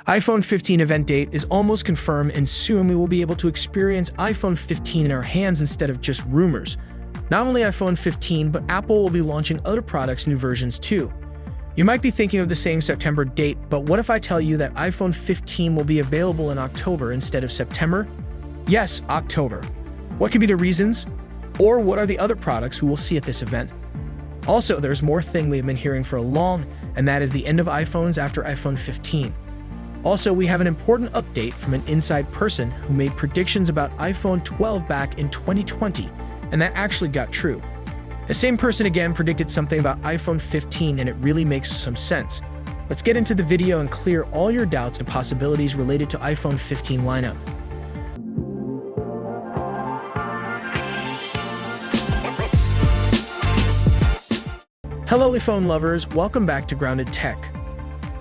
iPhone 15 event date is almost confirmed, and soon we will be able to experience iPhone 15 in our hands instead of just rumors. Not only iPhone 15, but Apple will be launching other products' new versions too. You might be thinking of the same September date, but what if I tell you that iPhone 15 will be available in October instead of September? Yes, October. What could be the reasons? Or what are the other products we will see at this event? Also, there's more thing we have been hearing for a long, and that is the end of iPhones after iPhone 15. Also, we have an important update from an inside person who made predictions about iPhone 12 back in 2020, and that actually got true. The same person again predicted something about iPhone 15, and it really makes some sense. Let's get into the video and clear all your doubts and possibilities related to iPhone 15 lineup. Hello iPhone lovers, welcome back to Grounded Tech.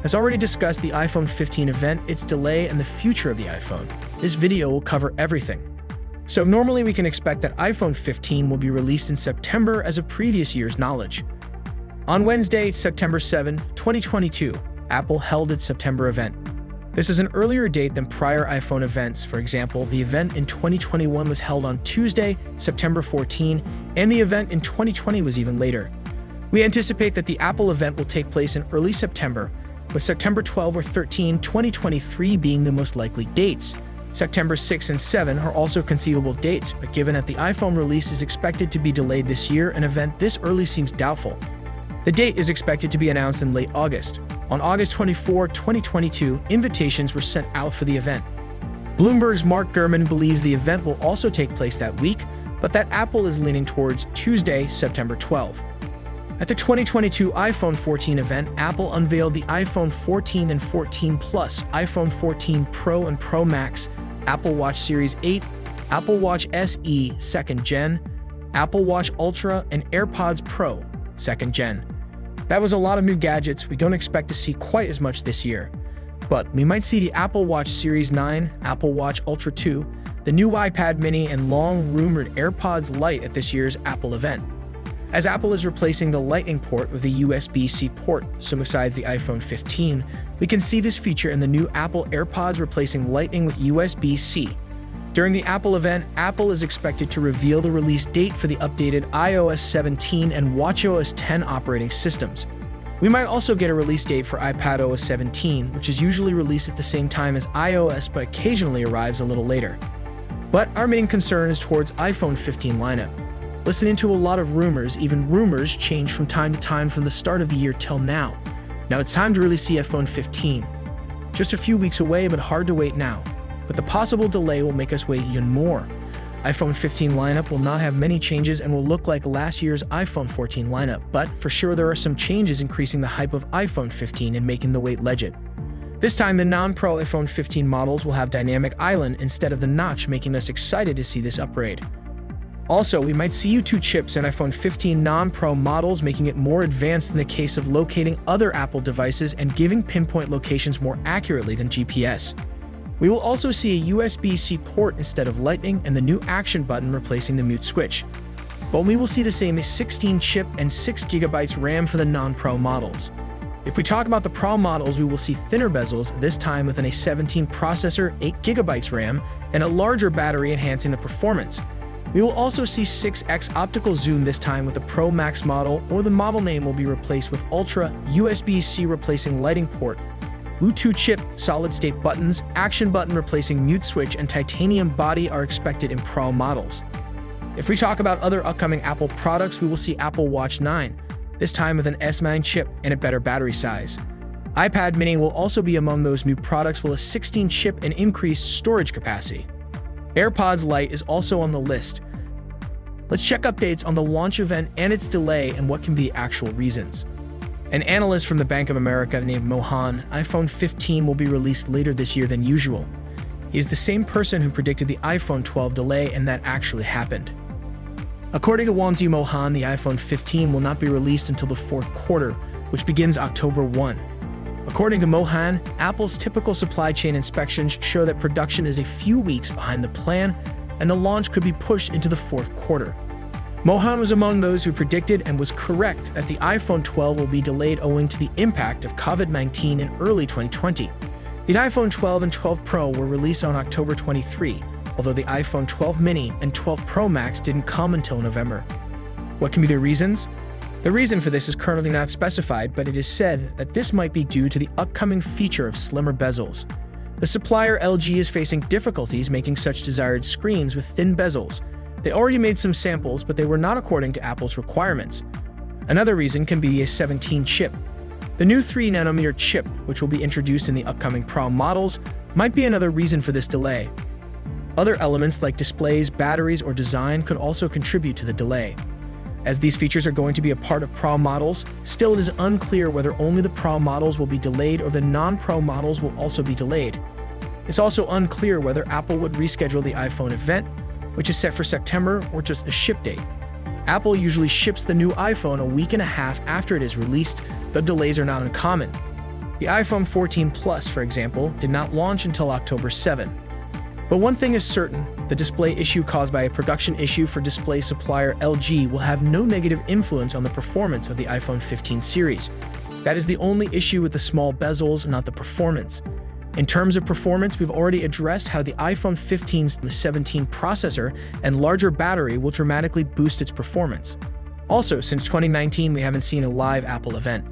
As already discussed the iPhone 15 event, its delay, and the future of the iPhone, this video will cover everything. So normally we can expect that iPhone 15 will be released in September as of previous year's knowledge. On Wednesday, September 7, 2022, Apple held its September event. This is an earlier date than prior iPhone events. For example, the event in 2021 was held on Tuesday, September 14, and the event in 2020 was even later. We anticipate that the Apple event will take place in early September, with September 12 or 13, 2023 being the most likely dates. September 6 and 7 are also conceivable dates, but given that the iPhone release is expected to be delayed this year, an event this early seems doubtful. The date is expected to be announced in late August. On August 24, 2022, invitations were sent out for the event. Bloomberg's Mark Gurman believes the event will also take place that week, but that Apple is leaning towards Tuesday, September 12. At the 2022 iPhone 14 event, Apple unveiled the iPhone 14 and 14 Plus, iPhone 14 Pro and Pro Max, Apple Watch Series 8, Apple Watch SE 2nd Gen, Apple Watch Ultra, and AirPods Pro 2nd Gen. That was a lot of new gadgets. We don't expect to see quite as much this year. But we might see the Apple Watch Series 9, Apple Watch Ultra 2, the new iPad mini, and long-rumored AirPods Lite at this year's Apple event. As Apple is replacing the Lightning port with a USB-C port, so besides the iPhone 15, we can see this feature in the new Apple AirPods replacing Lightning with USB-C. During the Apple event, Apple is expected to reveal the release date for the updated iOS 17 and watchOS 10 operating systems. We might also get a release date for iPadOS 17, which is usually released at the same time as iOS but occasionally arrives a little later. But our main concern is towards iPhone 15 lineup. Listening to a lot of rumors, even rumors change from time to time from the start of the year till now. Now it's time to really see iPhone 15. Just a few weeks away, but hard to wait now. But the possible delay will make us wait even more. iPhone 15 lineup will not have many changes and will look like last year's iPhone 14 lineup, but for sure there are some changes increasing the hype of iPhone 15 and making the wait legit. This time, the non-Pro iPhone 15 models will have dynamic island instead of the notch, making us excited to see this upgrade. Also, we might see U2 chips in iPhone 15 non-Pro models, making it more advanced in the case of locating other Apple devices and giving pinpoint locations more accurately than GPS. We will also see a USB-C port instead of Lightning and the new action button replacing the mute switch. But we will see the same as 16-chip and 6GB RAM for the non-Pro models. If we talk about the Pro models, we will see thinner bezels, this time with an A17 processor, 8GB RAM, and a larger battery enhancing the performance. We will also see 6x optical zoom, this time with the Pro Max model, or the model name will be replaced with Ultra, USB-C replacing Lightning port, Bluetooth chip, solid-state buttons, action button replacing mute switch, and titanium body are expected in Pro models. If we talk about other upcoming Apple products, we will see Apple Watch 9, this time with an S9 chip and a better battery size. iPad mini will also be among those new products with a 16-chip and increased storage capacity. AirPods Lite is also on the list. Let's check updates on the launch event and its delay and what can be actual reasons. An analyst from the Bank of America named Mohan, iPhone 15 will be released later this year than usual. He is the same person who predicted the iPhone 12 delay, and that actually happened. According to Wanzi Mohan, the iPhone 15 will not be released until the fourth quarter, which begins October 1. According to Mohan, Apple's typical supply chain inspections show that production is a few weeks behind the plan, and the launch could be pushed into the fourth quarter. Mohan was among those who predicted and was correct that the iPhone 12 will be delayed owing to the impact of COVID-19 in early 2020. The iPhone 12 and 12 Pro were released on October 23, although the iPhone 12 mini and 12 Pro Max didn't come until November. What can be the reasons? The reason for this is currently not specified, but it is said that this might be due to the upcoming feature of slimmer bezels. The supplier LG is facing difficulties making such desired screens with thin bezels. They already made some samples, but they were not according to Apple's requirements. Another reason can be a 17 chip. The new 3nm chip, which will be introduced in the upcoming Pro models, might be another reason for this delay. Other elements like displays, batteries, or design could also contribute to the delay. As these features are going to be a part of Pro models, still it is unclear whether only the Pro models will be delayed or the non-Pro models will also be delayed. It's also unclear whether Apple would reschedule the iPhone event, which is set for September, or just a ship date. Apple usually ships the new iPhone a week and a half after it is released, but delays are not uncommon. The iPhone 14 Plus, for example, did not launch until October 7. But one thing is certain, the display issue caused by a production issue for display supplier LG will have no negative influence on the performance of the iPhone 15 series. That is the only issue with the small bezels, not the performance. In terms of performance, we've already addressed how the iPhone 15's 17 processor and larger battery will dramatically boost its performance. Also, since 2019, we haven't seen a live Apple event.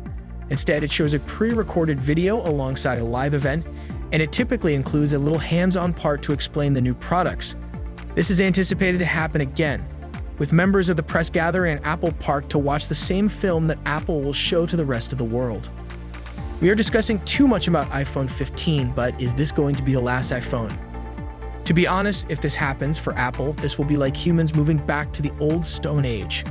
Instead, it shows a pre-recorded video alongside a live event, and it typically includes a little hands-on part to explain the new products. This is anticipated to happen again, with members of the press gathering at Apple Park to watch the same film that Apple will show to the rest of the world. We are discussing too much about iPhone 15, but is this going to be the last iPhone? To be honest, if this happens for Apple, this will be like humans moving back to the old Stone Age.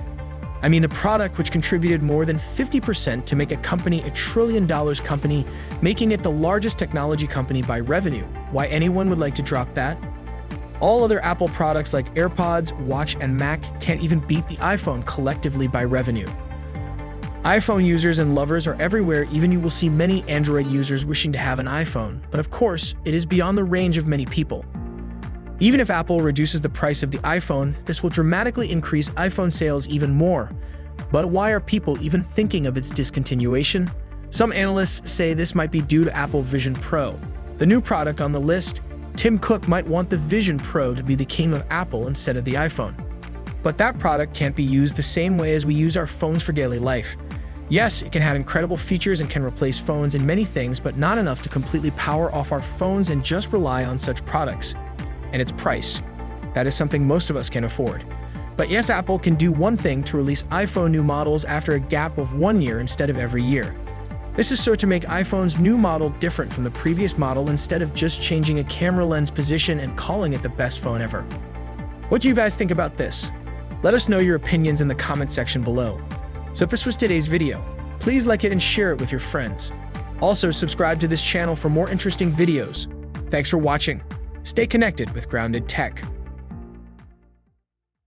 I mean, the product which contributed more than 50% to make a company a $1 trillion company, making it the largest technology company by revenue. Why anyone would like to drop that? All other Apple products like AirPods, Watch, and Mac can't even beat the iPhone collectively by revenue. iPhone users and lovers are everywhere, even you will see many Android users wishing to have an iPhone, but of course, it is beyond the range of many people. Even if Apple reduces the price of the iPhone, this will dramatically increase iPhone sales even more. But why are people even thinking of its discontinuation? Some analysts say this might be due to Apple Vision Pro. The new product on the list, Tim Cook might want the Vision Pro to be the king of Apple instead of the iPhone. But that product can't be used the same way as we use our phones for daily life. Yes, it can have incredible features and can replace phones in many things, but not enough to completely power off our phones and just rely on such products. And its price. That is something most of us can afford. But yes, Apple can do one thing to release iPhone new models after a gap of 1 year instead of every year. This is so to make iPhone's new model different from the previous model instead of just changing a camera lens position and calling it the best phone ever. What do you guys think about this? Let us know your opinions in the comment section below. So if this was today's video, please like it and share it with your friends. Also, subscribe to this channel for more interesting videos. Thanks for watching. Stay connected with Grounded Tech.